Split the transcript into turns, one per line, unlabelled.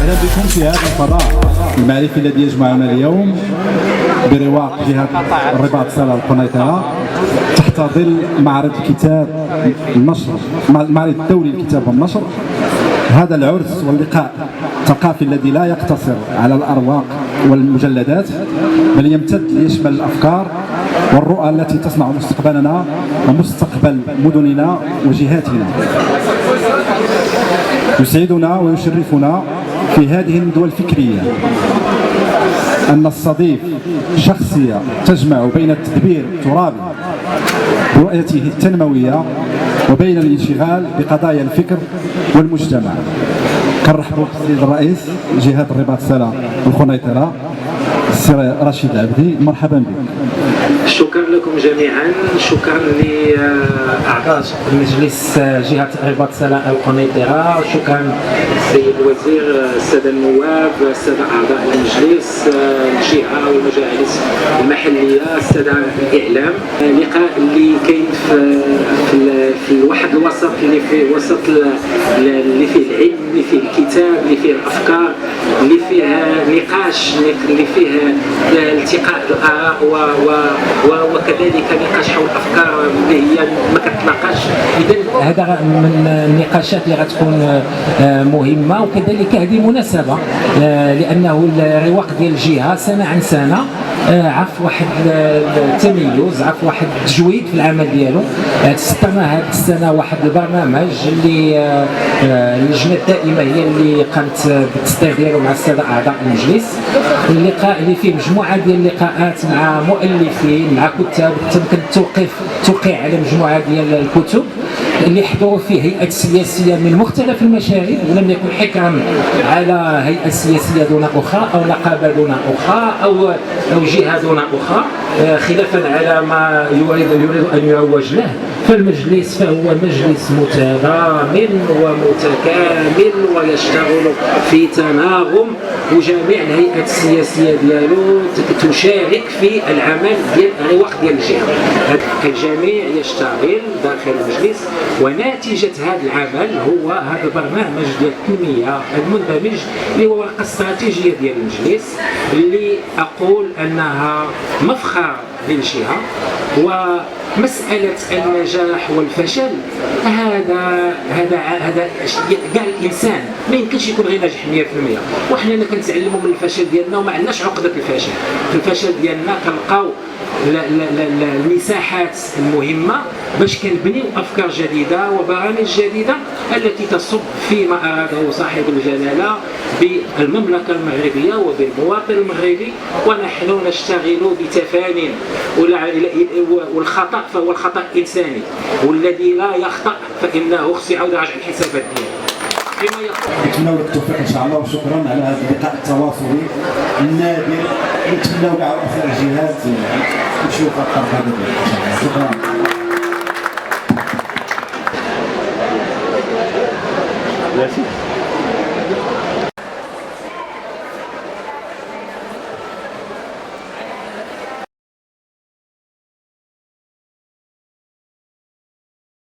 أهلا بكم في هذا الفضاء المعرفي الذي يجمعنا اليوم برواق جهة الرباط سلا القنيطرة تحت ظل معرض الكتاب النشر، المعرض الدولي للكتاب والنشر. هذا العرس واللقاء الثقافي الذي لا يقتصر على الأرواق والمجلدات بل يمتد ليشمل الأفكار والرؤى التي تصنع مستقبلنا ومستقبل مدننا وجهاتنا. يسعدنا ويشرفنا في هذه الندوة الفكرية أن نستضيف شخصية تجمع بين التدبير الترابي برؤيته التنموية وبين الانشغال بقضايا الفكر والمجتمع. كنرحب بالسيد الرئيس جهة الرباط سلا القنيطرة السي رشيد العبدي، مرحبا بك.
شكرا لكم جميعا، شكرا لاعضاء مجلس جهه الرباط سلا القنيطره، شكرا السيد الوزير، الساده النواب، الساده اعضاء المجلس، الجهه والمجالس المحليه، الساده الاعلام. لقاء اللي كاين في واحد الوسط اللي فيه وسط اللي فيه العلم، اللي فيه الكتاب، اللي فيه الافكار، اللي فيه نقاش، اللي فيه التقاء الاراء وكذلك نقاش حول الافكار اللي هي ما كتلاقاش. اذا هذا من النقاشات اللي غتكون مهمه، وكذلك هذه مناسبه لانه الرواق ديال الجهه سنه عن سنه عرف واحد التميز، عرف واحد التجويد في العمل ديالو. استمع هذه السنه واحد البرنامج اللي اللجنه الدائمه هي اللي قامت بالتصدير ديالو مع الساده اعضاء المجلس. اللقاء اللي فيه مجموعه ديال اللقاءات مع مؤلفين، مع كتاب، تمكن توقيع على مجموعه ديال الكتب اللي حضروا فيه هيئات سياسيه من مختلف المشارب، ولم يكن حكرا على هيئه سياسيه دون اخرى او نقابه دون اخرى او جهه دون اخرى، خلافا على ما يريد ان يروج له. فالمجلس فهو مجلس متضامن ومتكامل ويشتغل في تناغم، وجميع الهيئات السياسيه ديالو تشارك في العمل ديال الرواق ديال الجهه. الجميع يشتغل داخل المجلس، وناتجه هذا العمل هو هذا البرنامج ديال التنميه المندمج اللي هو ورقه استراتيجيه ديال المجلس، اللي اقول انها مفخر للجهه. ومساله النجاح والفشل هذا كاع الانسان ما يمكنش يكون غير ناجح 100%، وحنا كنتعلموا من الفشل ديالنا وما عندناش عقده الفشل. في الفشل ديالنا كنلقاو المساحات المهمه باش كنبنيو افكار جديده وبرامج جديده التي تصب فيما اراده صاحب الجلاله بالمملكه المغربيه وبالمواطن المغربي. ونحن نشتغل بتفان، والخطا فهو الخطا الانساني، والذي لا يخطا فانه خصو يعاود يراجع الحسابات ديالو.
نتمنوا لك التوفيق ان شاء الله، وشكرا على هذا اللقاء التواصلي النادر. نتمنوا كاع اخر الجهات نشوفوا الطرف هذا ان شاء الله. شكرا.